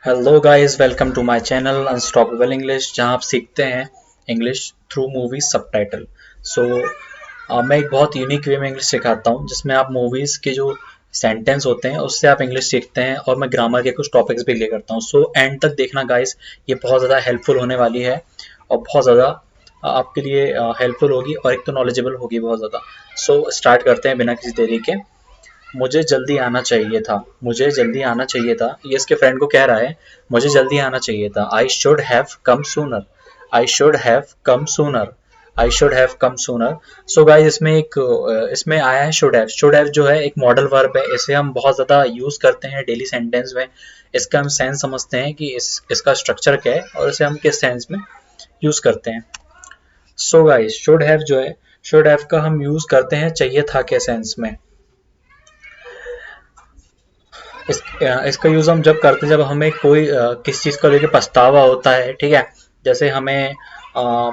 Hello guys, welcome to my channel unstoppable English, जहां आप सीखते हैं English through movie subtitle. So मैं एक बहुत यूनिक वे में इंग्लिश सिखाता हूं, जिसमें आप मूवीज़ के जो सेंटेंस होते हैं उससे आप इंग्लिश सीखते हैं, और मैं ग्रामर के कुछ टॉपिक्स भी ले करता हूं। सो एंड तक देखना गाइस, ये बहुत ज़्यादा हेल्पफुल होने वाली है और बहुत ज़्यादा आपके लिए हेल्पफुल होगी, और एक तो नॉलेजेबल होगी बहुत ज़्यादा। सो स्टार्ट करते हैं बिना किसी देरी के। मुझे जल्दी आना चाहिए था, मुझे जल्दी आना चाहिए था, ये इसके फ्रेंड को कह रहा है। मुझे जल्दी आना चाहिए था। I should have come sooner, I should have come sooner, I should have come sooner. So guys, इसमें इसमें आया है शुड हैव। शुड हैव जो है एक मॉडल वर्ब है, इसे हम बहुत ज़्यादा यूज़ करते हैं डेली सेंटेंस में। इसका हम सेंस समझते हैं कि इसका स्ट्रक्चर क्या है और इसे हम किस सेंस में यूज़ करते हैं। सो गाइस, शुड हैव जो है, शुड हैव का हम यूज़ करते हैं चाहिए था के सेंस में। इसका यूज़ हम जब करते हैं जब हमें कोई किसी चीज़ को लेके पछतावा होता है, ठीक है। जैसे हमें अ,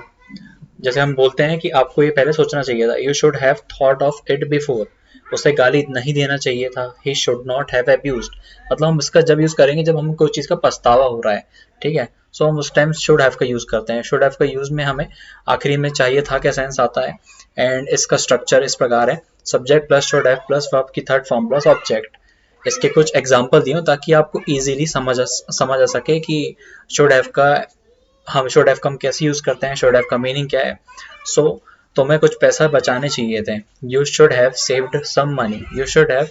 जैसे हम बोलते हैं कि आपको ये पहले सोचना चाहिए था, you should have thought of it before. उसे गाली नहीं देना चाहिए था, he should not have abused. मतलब हम इसका जब यूज़ करेंगे जब हमें कोई चीज़ का पछतावा हो रहा है, ठीक है। सो हम उस टाइम शुड हैव का यूज़ करते हैं। शुड हैव का यूज़ में हमें आखिरी में चाहिए था क्या सेंस आता है। एंड इसका स्ट्रक्चर इस प्रकार है: subject plus should have plus verb की थर्ड फॉर्म प्लस ऑब्जेक्ट। इसके कुछ एग्जाम्पल दिए हूँ ताकि आपको इजीली समझ आ सके कि शुड हैव का हम शुड हैव का हम कैसे यूज़ करते हैं, शुड हैव का मीनिंग क्या है। सो तुम्हें कुछ पैसा बचाने चाहिए थे। You should have saved some money, you should have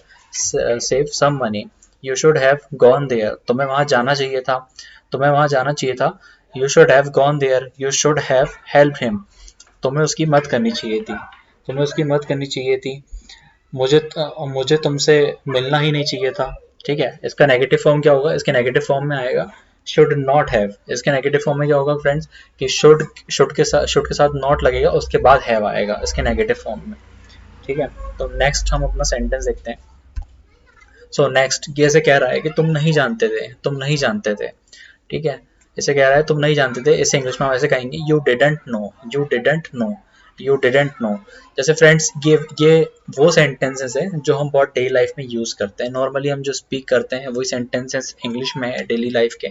save some money, you should have gone there. तुम्हें वहाँ जाना चाहिए था, तुम्हें वहाँ जाना चाहिए था। You should have gone there, you should have help him. तुम्हें उसकी मदद करनी चाहिए थी, तुम्हें उसकी मदद करनी चाहिए थी। मुझे तुमसे मिलना ही नहीं चाहिए था, ठीक है। इसका नेगेटिव फॉर्म क्या होगा, इसके नेगेटिव फॉर्म में आएगा शुड नॉट हैव। इसके नेगेटिव फॉर्म में क्या होगा फ्रेंड्स, कि शुड के साथ नॉट लगेगा, उसके बाद हैव आएगा इसके नेगेटिव फॉर्म में, ठीक है। तो नेक्स्ट हम अपना सेंटेंस देखते हैं। सो नेक्स्ट ये ऐसे कह रहा है कि तुम नहीं जानते थे, तुम नहीं जानते थे, ठीक है। इसे कह रहा है तुम नहीं जानते थे, इसे इंग्लिश में हम ऐसे कहेंगे you didn't know, you didn't know, you didn't know. जैसे फ्रेंड्स, ये वो सेंटेंसेस है जो हम बहुत डेली लाइफ में यूज़ करते हैं। नॉर्मली हम जो स्पीक करते हैं वही सेंटेंसेस इंग्लिश में है डेली लाइफ के।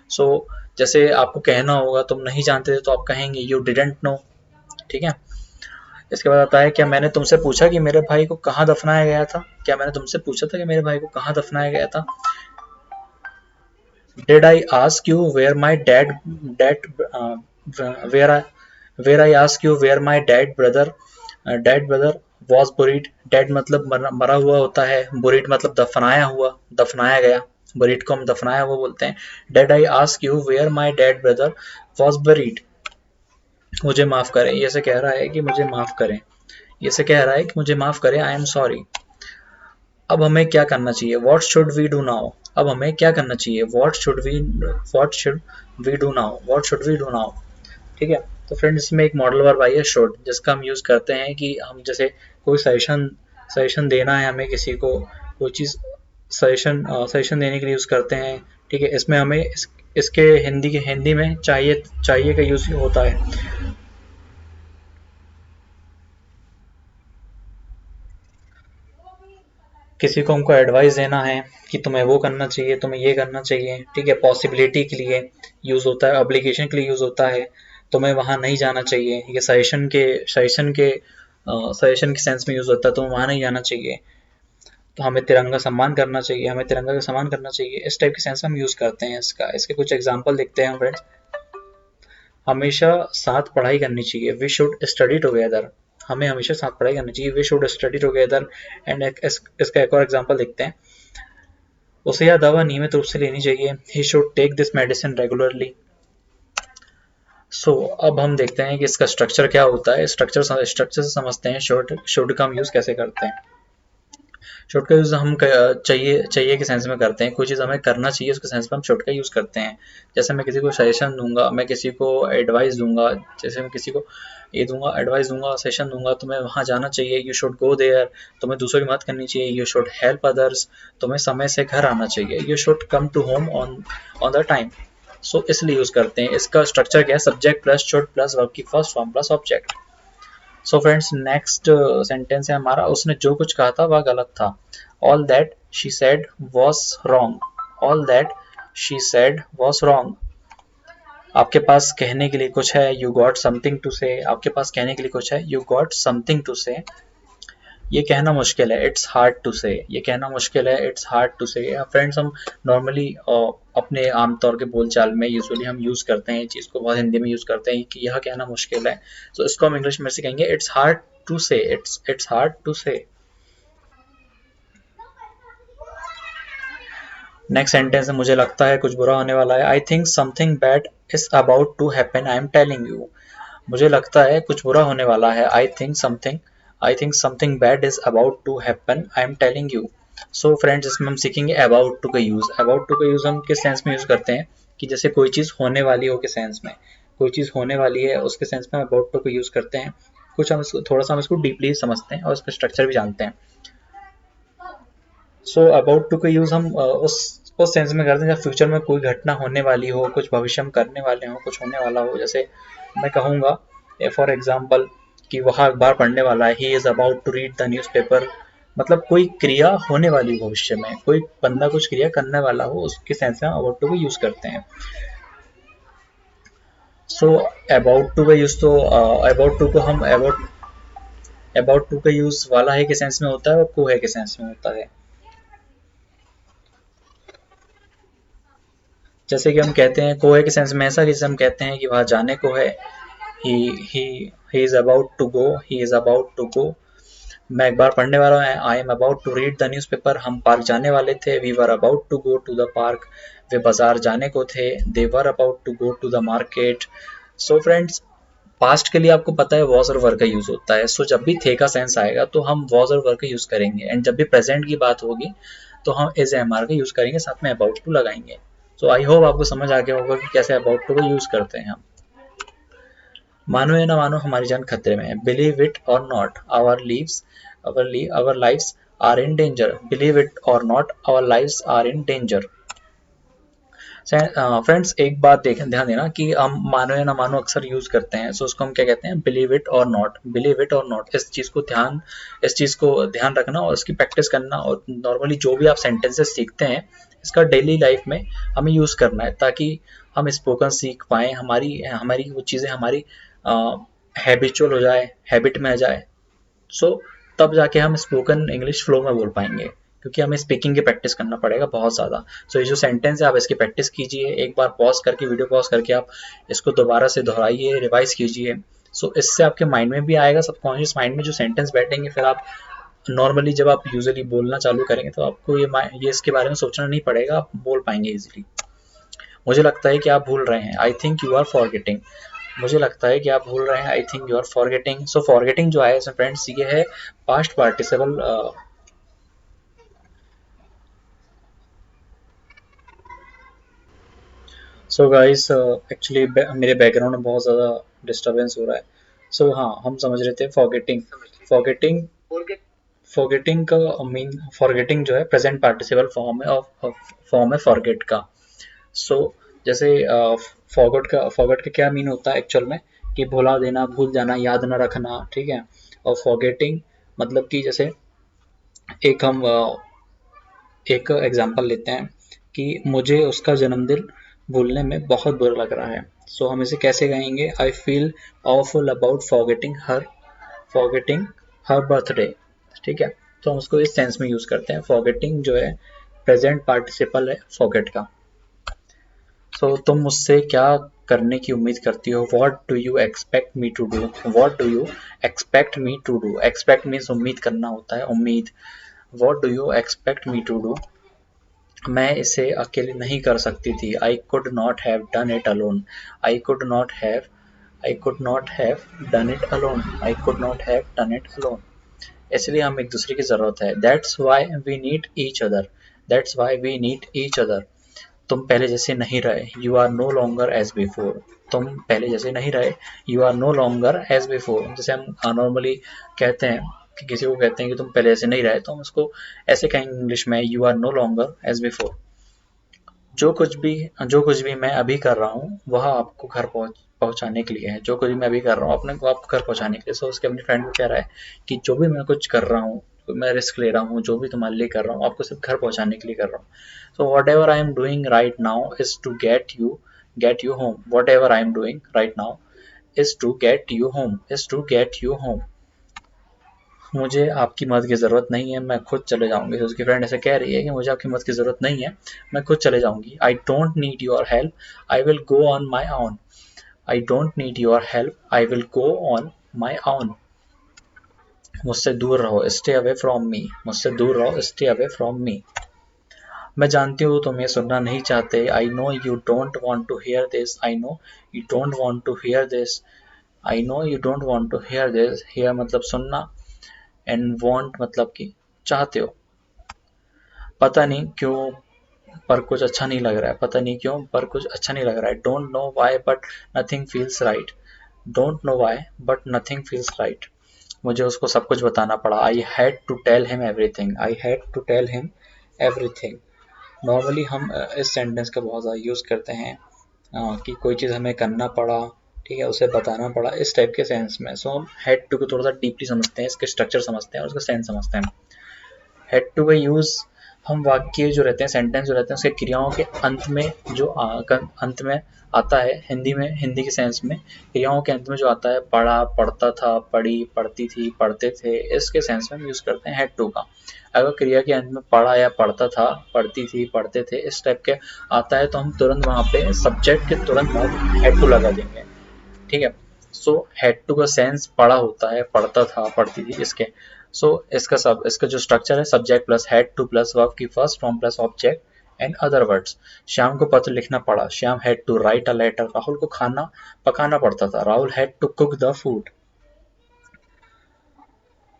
सो जैसे आपको कहना होगा तुम नहीं जानते थे, तो आप कहेंगे यू डिडंट नो, ठीक है। इसके बाद आता है, क्या मैंने तुमसे पूछा कि मेरे भाई को कहाँ दफनाया गया था, क्या मैंने तुमसे पूछा था कि मेरे भाई को कहाँ दफनाया गया था। Did I ask you where my dad uh, where I where I ask you where my dad brother was buried? Dead मतलब मरा हुआ होता है, buried मतलब दफनाया हुआ, दफनाया गया। buried को हम दफनाया हुआ बोलते हैं। Did I ask you where my dad brother was buried? मुझे माफ करें, ये से कह रहा है कि मुझे माफ करें, ये से कह रहा है कि मुझे माफ करें, आई एम सॉरी। अब हमें क्या करना चाहिए, what should we do now. अब हमें क्या करना चाहिए, what should we do now, what should we do now, ठीक है। तो फ्रेंड्स, इसमें एक मॉडल वर्ब आई है शुड, जिसका हम यूज़ करते हैं कि हम जैसे कोई सजेशन देना है हमें किसी को, कोई चीज़ सजेशन देने के लिए यूज़ करते हैं, ठीक है। इसमें हमें इसके हिंदी में चाहिए चाहिए का यूज़ होता है। किसी को हमको एडवाइस देना है कि तुम्हें वो करना चाहिए, तुम्हें ये करना चाहिए, ठीक है। पॉसिबिलिटी के लिए यूज़ होता है, ऑब्लिगेशन के लिए यूज़ होता है। तुम्हें वहाँ नहीं जाना चाहिए, ये सजेशन के सेंस में यूज़ होता है, तुम्हें वहाँ नहीं जाना चाहिए। तो हमें तिरंगा सम्मान करना चाहिए, हमें तिरंगा का सम्मान करना चाहिए, इस टाइप के सेंस में हम यूज़ करते हैं इसका। इसके कुछ एग्जाम्पल देखते हैं फ्रेंड्स। हमेशा साथ पढ़ाई करनी चाहिए, वी शुड स्टडी टुगेदर। हमें हमेशा साथ पढ़ाई करनी चाहिए, we should study together. And इसका एक और एग्जाम्पल देखते हैं। उसे यह दवा नियमित रूप से लेनी चाहिए, he should take this medicine regularly. So अब हम देखते हैं कि इसका स्ट्रक्चर क्या होता है। स्ट्रक्चर से समझते हैं शुड का हम यूज़ कैसे करते हैं। शुड का यूज़ हम चाहिए के सेंस में करते हैं, कोई चीज़ हमें करना चाहिए उसके सेंस में हम शुड का यूज़ करते हैं। जैसे मैं किसी को सजेशन दूंगा, मैं किसी को एडवाइस दूंगा, जैसे मैं किसी को ये दूंगा, एडवाइस दूंगा, सजेशन दूंगा, तुम्हें वहाँ जाना चाहिए, यू शुड गो देयर। तुम्हें दूसरों की मदद करनी चाहिए, यू शुड हेल्प अदर्स। तुम्हें समय से घर आना चाहिए, you should come to home on on the time. So इसलिए यूज़ करते हैं। इसका स्ट्रक्चर क्या है, subject plus should plus verb की first form plus object. So friends, next sentence है हमारा, उसने जो कुछ कहा था वह गलत था। All that she said was wrong, all that she said was wrong. आपके पास कहने के लिए कुछ है, यू गॉट समथिंग टू से। आपके पास कहने के लिए कुछ है, यू गॉट समथिंग टू से। ये कहना मुश्किल है, इट्स हार्ड टू से। ये कहना मुश्किल है, इट्स हार्ड टू से। फ्रेंड्स, हम नॉर्मली अपने आमतौर के बोलचाल में यूजुअली हम यूज़ करते हैं, चीज़ को बहुत हिंदी में यूज़ करते हैं कि यह कहना मुश्किल है। तो इसको हम इंग्लिश में से कहेंगे it's hard to say. It's hard to say. Next sentence है, मुझे लगता है कुछ बुरा होने वाला है। I think something bad is about to happen, I am telling you. मुझे लगता है कुछ बुरा होने वाला है। I think something bad is about to happen, I am telling you. So friends, इसमें हम सीखेंगे अबाउट टू का यूज़। अबाउट टू का यूज़ हम किस सेंस में यूज़ करते हैं कि जैसे कोई चीज़ होने वाली हो के सेंस में, कोई चीज़ होने वाली है उसके सेंस में अबाउट टू का यूज़ करते हैं। कुछ हम इसको थोड़ा सा हम इसको डीपली समझते हैं और इसका स्ट्रक्चर भी जानते हैं। सो अबाउट टू का यूज़ हम उस सेंस में करते हैं जब फ्यूचर में कोई घटना होने वाली हो, कुछ भविष्य में करने वाले हो, कुछ होने वाला हो। जैसे मैं कहूँगा फॉर एग्जाम्पल कि वह अखबार पढ़ने वाला है, he is about to read the newspaper. मतलब कोई क्रिया होने वाली हो भविष्य में, कोई बंदा कुछ क्रिया करने वाला हो, उसके सेंस में अबाउट टू को यूज़ करते हैं। सो अबाउट टू का यूज़ तो अबाउट टू को हम अबाउट टू का यूज़ वाला है के सेंस में होता है और को है के सेंस में होता है। जैसे कि हम कहते हैं को है के सेंस में ऐसा, जैसे हम कहते हैं कि वहाँ जाने को है, he he he is about to go, he is about to go. मैं एक बार पढ़ने वाला हूँ, I am about to read the newspaper. हम पार्क जाने वाले थे, we were about to go to the park. वे बाजार जाने को थे, they were about to go to the market. So friends, past के लिए आपको पता है वॉज और वर का यूज होता है। सो जब भी थे का सेंस आएगा तो हम वॉज और वर का यूज करेंगे, एंड जब भी प्रेजेंट की बात होगी तो हम एज एम आर का यूज करेंगे, साथ में अबाउट टू लगाएंगे। सो आई होप आपको समझ आ गया होगा कि कैसे अबाउट टू का यूज करते हैं हम। मानो या ना मानो, हमारी जान खतरे में है। Believe it or not, our lives are in danger. Believe it or not, our lives are in danger. Friends, एक बात ध्यान देना कि हम मानो या ना मानो अक्सर यूज करते हैं। सो उसको हम क्या कहते हैं, believe it or not. Believe it or not, इस चीज को ध्यान रखना और इसकी प्रैक्टिस करना। और नॉर्मली जो भी आप सेंटेंसेस सीखते हैं, इसका डेली लाइफ में हमें यूज करना है ताकि हम स्पोकन सीख पाए, हमारी हमारी वो चीजें हमारी हैबिचुअल हो जाए, हैबिट में आ जाए। सो तब जाके हम स्पोकन इंग्लिश फ्लो में बोल पाएंगे, क्योंकि हमें स्पीकिंग की प्रैक्टिस करना पड़ेगा बहुत ज़्यादा। सो ये जो सेंटेंस है, आप इसकी प्रैक्टिस कीजिए। एक बार पॉज करके, वीडियो पॉज करके आप इसको दोबारा से दोहराइए, रिवाइज कीजिए। सो इससे आपके माइंड में भी आएगा, सबकॉन्शियस माइंड में जो सेंटेंस बैठेंगे, फिर आप नॉर्मली जब आप यूजुअली बोलना चालू करेंगे तो आपको ये इसके बारे में सोचना नहीं पड़ेगा, आप बोल पाएंगे इजीली। मुझे लगता है कि आप भूल रहे हैं, I think you are forgetting. मुझे लगता है कि आप भूल रहे हैं, I think you are forgetting. So forgetting जो है इसमें फ्रेंड्स, ये है past participle. So guys, actually मेरे बैकग्राउंड में बहुत ज़्यादा डिस्टरबेंस हो रहा है। सो हाँ, हम समझ रहे थे फॉरगेटिंग। फॉरगेटिंग फॉरगेटिंग का मीन, फॉरगेटिंग जो है प्रेजेंट पार्टिसिपल फॉर्म है फॉरगेट का। सो जैसे फॉरगेट का क्या मीन होता है एक्चुअल में, कि भुला देना, भूल जाना, याद ना रखना, ठीक है। और फॉरगेटिंग मतलब कि जैसे एक हम एक एग्जांपल लेते हैं कि मुझे उसका जन्मदिन भूलने में बहुत बुरा लग रहा है। सो हम इसे कैसे कहेंगे, I feel awful about forgetting her birthday, ठीक है। तो हम उसको इस सेंस में यूज करते हैं। फॉरगेटिंग जो है प्रेजेंट पार्टिसिपल है फॉरगेट का। सो तुम मुझसे क्या करने की उम्मीद करती हो, what do you expect me to do. What do you expect me to do, expect means उम्मीद करना होता है, उम्मीद। What do you expect me to do, मैं इसे अकेले नहीं कर सकती थी। I could not have done it alone. I could not have I could not have done it alone. I could not have done it alone. इसलिए हम एक दूसरे की जरूरत है। That's why we need each other. That's why we need each other. तुम पहले जैसे नहीं रहे, you are no longer as before. तुम पहले जैसे नहीं रहे, you are no longer as before. जैसे हम नॉर्मली कहते हैं कि किसी को कहते हैं कि तुम पहले जैसे नहीं रहे, तो हम उसको ऐसे कहेंगे इंग्लिश में, you are no longer as before. जो कुछ भी मैं अभी कर रहा हूँ वह आपको घर पहुंचाने के लिए है। जो कुछ भी मैं अभी कर रहा हूँ अपने को आपको घर पहुंचाने के लिए। सो उसके अपने फ्रेंड को कह रहा है कि जो भी मैं कुछ कर रहा हूँ, मैं रिस्क ले रहा हूँ, जो भी तुम्हारे लिए कर रहा हूँ आपको सिर्फ घर पहुँचाने के लिए कर रहा हूँ. So whatever I am doing right now is to get you home. Whatever I am doing right now is to get you home, is to get you home. मुझे आपकी मदद की ज़रूरत नहीं है, मैं खुद चले जाऊंगी. तो उसकी फ्रेंड ऐसे कह रही है कि मुझे आपकी मदद की ज़रूरत नहीं है, मैं खुद चले जाऊंगी. I don't need your help, I will go on my own. I don't need your help, I will go on my own. मुझसे दूर रहो, स्टे अवे फ्रॉम मी. मुझसे दूर रहो, स्टे अवे फ्रॉम मी. मैं जानती हूँ तुम ये सुनना नहीं चाहते. I know you don't want to hear this. I know you don't want to hear this. I know you don't want to hear this. Hear मतलब सुनना, एंड वॉन्ट मतलब कि चाहते हो. पता नहीं क्यों पर कुछ अच्छा नहीं लग रहा है. पता नहीं क्यों पर कुछ अच्छा नहीं लग रहा है. Don't know why but nothing feels right. Don't know why but nothing feels right. मुझे उसको सब कुछ बताना पड़ा. I had to tell him everything. I had to tell him everything. Normally हम इस सेंटेंस का बहुत ज़्यादा यूज़ करते हैं कि कोई चीज़ हमें करना पड़ा, ठीक है, उसे बताना पड़ा, इस टाइप के सेंस में. सो हम हैड टू को थोड़ा सा डीपली समझते हैं, इसके स्ट्रक्चर समझते हैं और उसका सेंस समझते हैं. हैड टू का यूज़ हम वाक्य जो रहते हैं, सेंटेंस जो रहते हैं, उसके क्रियाओं के अंत में जो अंत में आता है. हिंदी में, हिंदी के सेंस में क्रियाओं के अंत में जो आता है, पढ़ा, पढ़ता था, पढ़ी, पढ़ती थी, पढ़ते थे, इसके सेंस में हम यूज़ करते हैं हैड टू का. अगर क्रिया के अंत में पढ़ा या पढ़ता था, पढ़ती थी, पढ़ते थे, इस टाइप के आता है तो हम तुरंत वहाँ पे सब्जेक्ट के तुरंत बाद हैड टू लगा देंगे, ठीक है. सो हैड टू का सेंस पढ़ा होता है, पढ़ता था, पढ़ती थी, इसके. सो इसका जो स्ट्रक्चर है, subject plus had to plus verb की first form plus object and other words. Shyam को पत्र लिखना पड़ा. Shyam had to write a letter. Rahul को खाना पकाना पड़ता था. Rahul had to cook the food.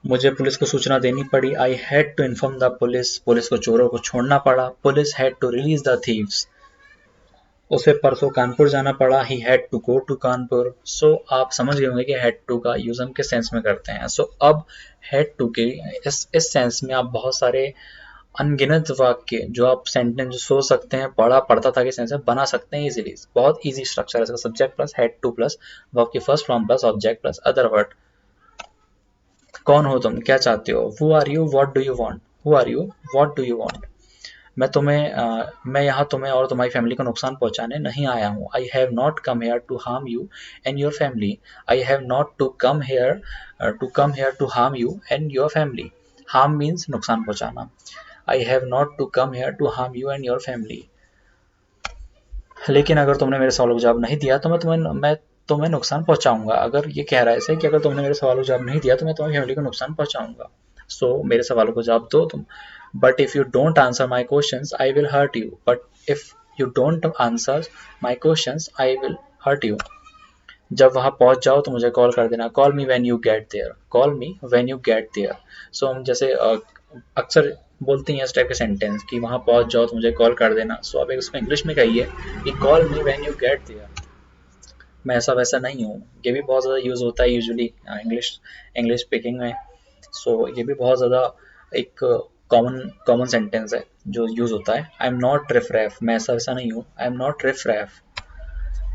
मुझे पुलिस को सूचना देनी पड़ी. I had to inform the police. Police को चोरों को छोड़ना पड़ा. Police had to release the thieves. उसे परसों कानपुर जाना पड़ा. ही had to go to Kanpur. So आप समझ गए होंगे कि हैड टू का यूज हम किस सेंस में करते हैं. सो अब हैड टू के इस सेंस में आप बहुत सारे अनगिनत वाक्य जो आप सेंटेंस जो सोच सकते हैं, पढ़ा, पढ़ता था के सेंस में बना सकते हैं इजीली. बहुत इजी स्ट्रक्चर है इसका. Subject plus had to plus verb की first form plus object plus other word. कौन हो तुम, क्या चाहते हो. Who are you, what do you want. Who are you, what do you want. मैं यहाँ तुम्हें और तुम्हारी फैमिली को नुकसान पहुंचाने नहीं आया हूँ. I have not come here to harm you and your family. I have not to come here to harm you and your family. Harm means नुकसान पहुंचाना. I have not to come here to harm you and your family. लेकिन अगर तुमने मेरे सवालों का जवाब नहीं दिया तो मैं तुम्हें नुकसान पहुंचाऊंगा. अगर ये कह रहा है ऐसे कि अगर तुमने मेरे सवालों का जवाब नहीं दिया तो मैं तुम्हारी फैमिली को नुकसान पहुंचाऊंगा. सो मेरे सवालों को जवाब दो तुम. But if you don't answer my questions I will hurt you. But if you don't answer my questions I will hurt you. जब वहां पहुंच जाओ तो मुझे कॉल कर देना. Call me when you get there. Call me when you get there. So हम जैसे अक्सर बोलते हैं इस टाइप के सेंटेंस कि वहां पहुंच जाओ तो मुझे कॉल कर देना. सो अब इसको इंग्लिश में कहिए कि call me when you get there. मैं ऐसा वैसा नहीं हूँ. ये भी बहुत ज़्यादा यूज़ होता है यूजुअली इंग्लिश स्पीकिंग में. सो ये भी बहुत ज़्यादा एक कॉमन कॉमन सेंटेंस है जो यूज़ होता है. आई एम नॉट रिफ रैफ. मैं ऐसा वैसा नहीं हूँ. आई एम नॉट रिफ रैफ.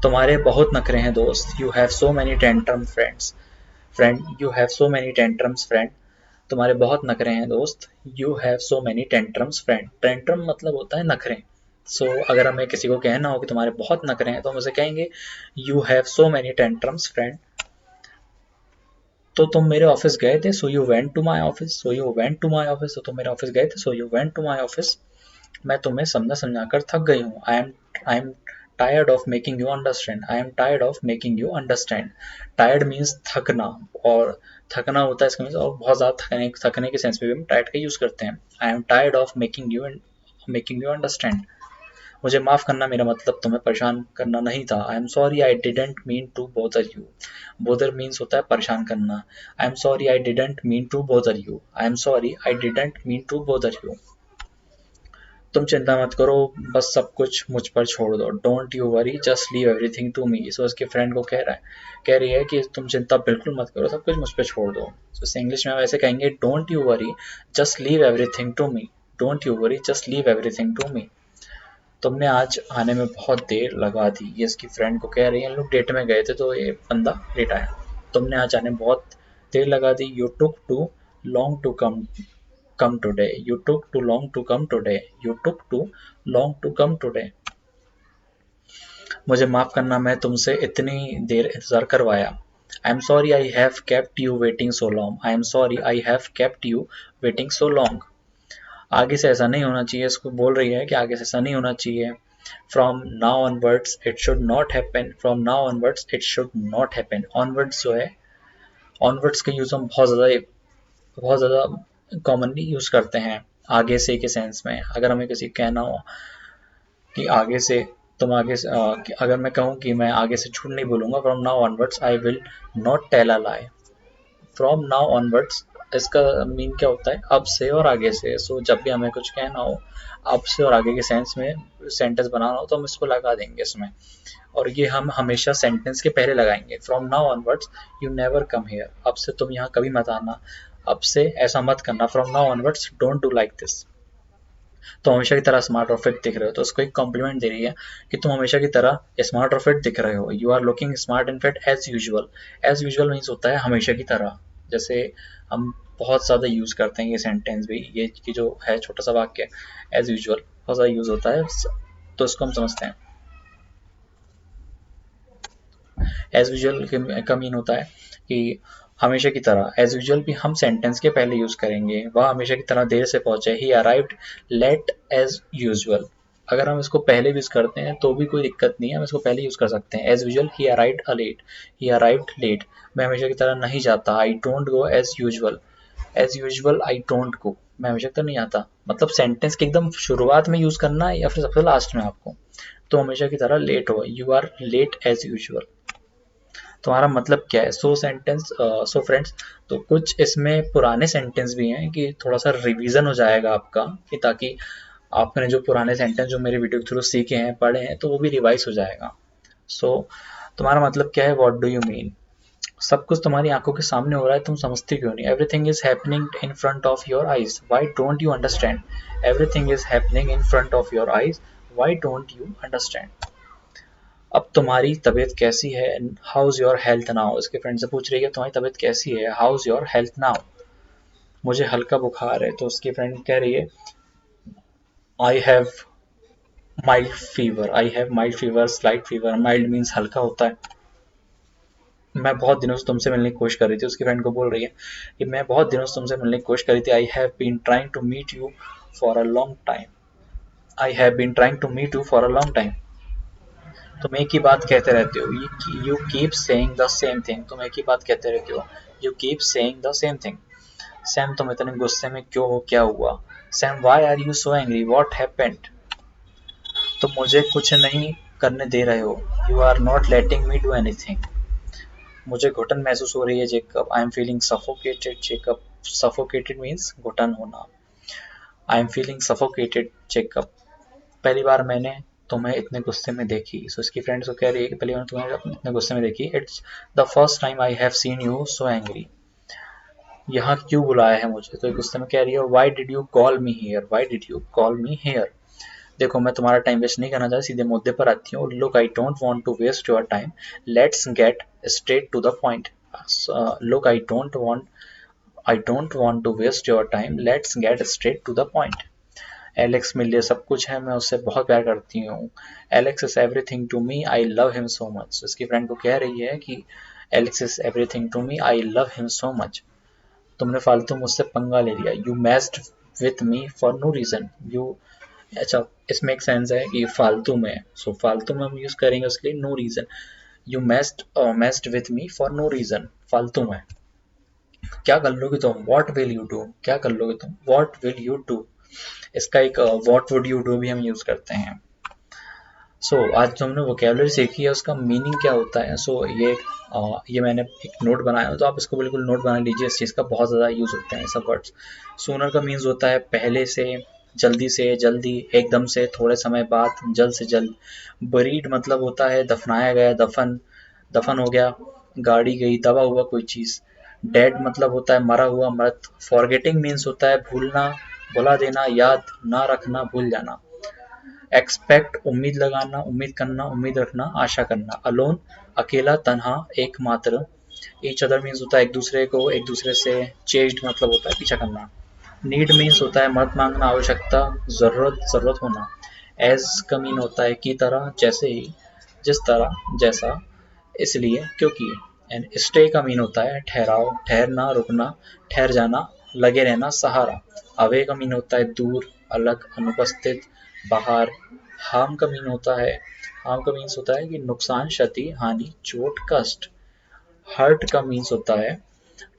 तुम्हारे बहुत नखरे हैं दोस्त. You have so many tantrum you have so many tantrums friend. तुम्हारे बहुत नखरे हैं दोस्त. You have so many tantrums friend. Tantrum मतलब होता है नखरे. सो अगर हमें किसी को कहना हो कि तुम्हारे बहुत नखरे हैं तो हम उसे कहेंगे you have so many tantrums friend. तो तुम मेरे ऑफिस गए थे. So you went to my office. So you went to my office. तो तुम मेरे ऑफिस गए थे. So you went to my office. मैं तुम्हें समझा समझाकर थक गई हूँ. I am tired of making you understand. I am tired of making you understand. Tired means थकना, और थकना होता है इसका मीन्स, और बहुत ज़्यादा थकने के सेंस में भी हम टायर्ड का यूज़ करते हैं. आई am tired of making you understand. मुझे माफ़ करना, मेरा मतलब तुम्हें परेशान करना नहीं था. I am sorry I didn't mean to bother you. Bother means होता है परेशान करना. I am sorry I didn't mean to bother you. I am sorry I didn't mean to bother you. तुम चिंता मत करो, बस सब कुछ मुझ पर छोड़ दो. Don't you worry just leave everything to me. So उसके फ्रेंड को कह रही है कि तुम चिंता बिल्कुल मत करो, सब कुछ मुझ पर छोड़ दो. तो इंग्लिश में हम ऐसे कहेंगे don't you worry just leave everything to me. Don't you worry just leave everything to me. तुमने आज आने में बहुत देर लगा दी. ये इसकी फ्रेंड को कह रही है. लोग डेट में गए थे तो ये बंदा लेट आया. तुमने आज आने में बहुत देर लगा दी. You took too long to come. come today. You took too long to come today. You took too long to come today. मुझे माफ़ करना मैं तुमसे इतनी देर इंतज़ार करवाया. आई am sorry I have kept you waiting so long. I am sorry I have kept you waiting so long. आगे से ऐसा नहीं होना चाहिए. इसको बोल रही है कि आगे से ऐसा नहीं होना चाहिए. From now onwards it should not happen. From now onwards it should not happen. Onwards जो है, ऑनवर्ड्स का यूज़ हम बहुत ज़्यादा कॉमनली यूज़ करते हैं आगे से के सेंस में. अगर हमें किसी कहना हो कि आगे से तुम आगे से अगर मैं कहूँ कि मैं आगे से झूठ नहीं बोलूँगा, from now onwards I will not tell a lie. From now onwards इसका मीन क्या होता है? अब से और आगे से. सो जब भी हमें कुछ कहना हो अब से और आगे के सेंस में सेंटेंस बनाना हो तो हम इसको लगा देंगे इसमें, और ये हम हमेशा सेंटेंस के पहले लगाएंगे. From now onwards you never come here. अब से तुम यहाँ कभी मत आना. अब से ऐसा मत करना. From now onwards don't do like this. तो हमेशा की तरह स्मार्ट और फिट दिख रहे हो, तो उसको एक कॉम्प्लीमेंट दे रही है कि तुम हमेशा की तरह स्मार्ट और फिट दिख रहे हो. You are looking smart and fit as usual. As usual means होता है हमेशा की तरह. जैसे हम बहुत ज़्यादा यूज़ करते हैं ये सेंटेंस भी, ये कि जो है छोटा सा वाक्य एज यूजुअल बहुत ज़्यादा यूज़ होता है, तो इसको हम समझते हैं. एज यूजुअल का मीन होता है कि हमेशा की तरह. एज यूजुअल भी हम सेंटेंस के पहले यूज करेंगे. वह हमेशा की तरह देर से पहुंचे. He arrived late as usual. अगर हम इसको पहले यूज करते हैं तो भी कोई दिक्कत नहीं है, हम इसको पहले यूज कर सकते हैं. As usual he arrived late. He arrived late. मैं हमेशा की तरह नहीं जाता. I don't go as usual. As usual I don't go. मैं हमेशा की तरह नहीं आता. मतलब सेंटेंस के एकदम शुरुआत में यूज करना है या फिर सबसे लास्ट में आपको. तो हमेशा की तरह लेट हो. You are late as usual. तुम्हारा मतलब क्या है? सो फ्रेंड्स, तो कुछ इसमें पुराने सेंटेंस भी हैं कि थोड़ा सा रिवीजन हो जाएगा आपका, कि ताकि आपने जो पुराने सेंटेंस जो मेरे वीडियो के थ्रू सीखे हैं, पढ़े हैं, तो वो भी रिवाइज हो जाएगा. तुम्हारा मतलब क्या है? What do you mean? सब कुछ तुम्हारी आंखों के सामने हो रहा है, तुम समझती क्यों नहीं? Everything is happening in front of your eyes. Why don't you understand? Everything is happening in front of your eyes. Why don't you understand? अब तुम्हारी तबीयत कैसी है? How's your health now. इसके फ्रेंड से पूछ रही है तुम्हारी तबीयत कैसी है? How's your health now. मुझे हल्का बुखार है. तो उसकी फ्रेंड कह रही है I have mild fever. I have mild fever, slight fever. Mild means हल्का होता है. मैं बहुत दिनों से तुमसे मिलने की कोशिश कर रही थी. उसकी फ्रेंड को बोल रही है कि मैं बहुत दिनों से तुमसे मिलने की कोशिश कर रही थी. I have been trying to meet you for a long time. I have been trying to meet you for a long time. तुम एक ही बात कहते रहते हो. You keep saying the same thing. तुम एक ही बात कहते रहते हो. You keep saying the same thing. Sam, तुम इतने गुस्से में क्यों हो? क्या हुआ? Sam, why are you so angry? What happened? तुम मुझे कुछ नहीं करने दे रहे हो. You are not letting me do anything. मुझे घुटन महसूस हो रही है Jacob. I am feeling suffocated Jacob. Suffocated means घुटन होना. I am feeling suffocated Jacob. पहली बार मैंने तुम्हें इतने गुस्से में देखी. सो इसकी फ्रेंड्स को कह रही है कि पहली बार तुम्हें इतने गुस्से में देखी. It's the first time I have seen you so angry. यहाँ क्यों बुलाया है मुझे? तो गुस्से में कह रही है why did you call me here? Why did you call me here? देखो, मैं तुम्हारा टाइम वेस्ट नहीं करना चाहती, सीधे मुद्दे पर आती हूँ. Look, I don't want to waste your time. Let's get straight to the point. Look, I don't want to waste your time. Let's get straight to the point. Alex मेरे लिए सब कुछ है. मैं उससे बहुत प्यार करती हूँ. Alex is everything to me. I love him so much. उसकी फ्रेंड को कह रही है कि Alex is everything to me. I love him so much. तुमने फालतू मुझसे पंगा ले लिया. You messed with me for no reason. अच्छा, इसमें एक सेंस है कि फालतू में. सो फालतू में हम यूज करेंगे उसके लिए no reason. You messed with me for no reason. फालतू में. क्या कर लोगे तुम? What will you do? क्या कर लोगे तुम? What will you do. इसका एक व्हाट वुड यू डू भी हम यूज करते हैं. आज जो हमने वोकेबलरी सीखी है उसका मीनिंग क्या होता है. ये मैंने एक नोट बनाया है, तो आप इसको बिल्कुल नोट बना लीजिए. इस चीज़ का बहुत ज़्यादा यूज़ होता है सब वर्ड्स. सूनर का मीन्स होता है पहले से, जल्दी से, जल्दी, एकदम से, थोड़े समय बाद, जल्द से जल्द. बरीड मतलब होता है दफनाया गया, दफन हो गया, गाड़ी गई, दबा हुआ कोई चीज़. डेड मतलब होता है मरा हुआ, मृत. फॉरगेटिंग मीन्स होता है भूलना, भुला देना, याद ना रखना, भूल जाना. एक्सपेक्ट उम्मीद लगाना, उम्मीद करना, उम्मीद रखना, आशा करना. अलोन अकेला, तन्हा, एकमात्र. ईच अदर मीन्स होता है एक दूसरे को, एक दूसरे से. चेस्ड मतलब होता है पीछा करना. नीड मीन्स होता है मत मांगना, आवश्यकता, ज़रूरत होना। एज का मीन होता है की तरह, जैसे ही, जिस तरह, जैसा, इसलिए, क्योंकि। एंड स्टे का मीन होता है ठहराव, ठहरना, रुकना, ठहर जाना, लगे रहना, सहारा। अवे का मीन होता है दूर, अलग, अनुपस्थित, बाहर। हार्म का मीन होता है हार्म का मीन्स होता है कि नुकसान, क्षति, हानि, चोट, कष्ट। हर्ट का मीन्स होता है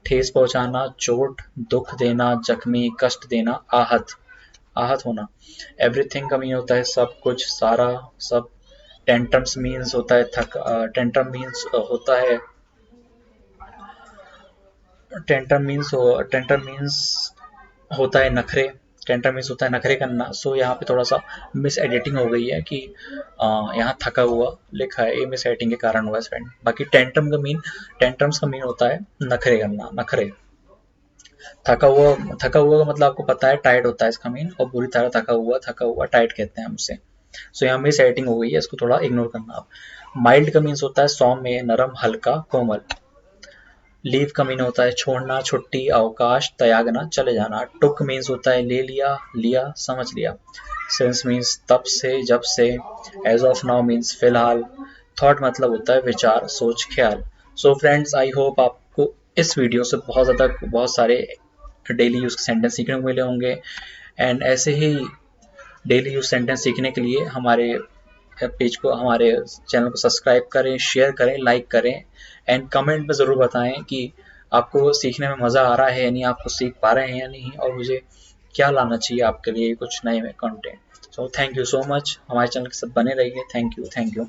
ठेस पहुंचाना, चोट, दुख देना, जख्मी, कष्ट देना, आहत, आहत होना। एवरीथिंग का मीन होता है सब कुछ, सारा, सब। टेंट्रम्स मीन्स होता है टेंट्रम मीन्स होता है टेंट्रम मीन्स होता है नखरे। टेंट्रम मीन्स होता है नखरे करना। सो यहाँ पे थोड़ा सा मिस एडिटिंग हो गई है कि यहाँ थका हुआ लिखा है, ये मिस एडिटिंग के कारण हुआ है फ्रेंड। बाकी टेंट्रम्स का मीन होता है नखरे करना, नखरे। थका हुआ का मतलब आपको पता है, टायर्ड होता है इसका मीन, और बुरी तरह थका हुआ टायर्ड कहते हैं हम उसे। सो यहाँ मिस एडिटिंग हो गई है, इसको थोड़ा इग्नोर करना आप। माइल्ड का मीन्स होता है सौम्य, नरम, हल्का, कोमल। लीव का मीन होता है छोड़ना, छुट्टी, अवकाश, त्यागना, चले जाना। टुक मीन्स होता है ले लिया, लिया, समझ लिया। सिंस मीन्स तब से, जब से। एज ऑफ नाउ मीन्स फिलहाल। थॉट मतलब होता है विचार, सोच, ख्याल। सो फ्रेंड्स, आई होप आपको इस वीडियो से बहुत सारे डेली यूज सेंटेंस सीखने को मिले होंगे। एंड ऐसे ही डेली यूज सेंटेंस सीखने के लिए हमारे हमारे चैनल को सब्सक्राइब करें, शेयर करें, लाइक करें। एंड कमेंट में ज़रूर बताएं कि आपको सीखने में मज़ा आ रहा है या नहीं, आपको सीख पा रहे हैं या नहीं, और मुझे क्या लाना चाहिए आपके लिए कुछ नए content. So thank you so much, हमारे चैनल के साथ बने रहिए। Thank you.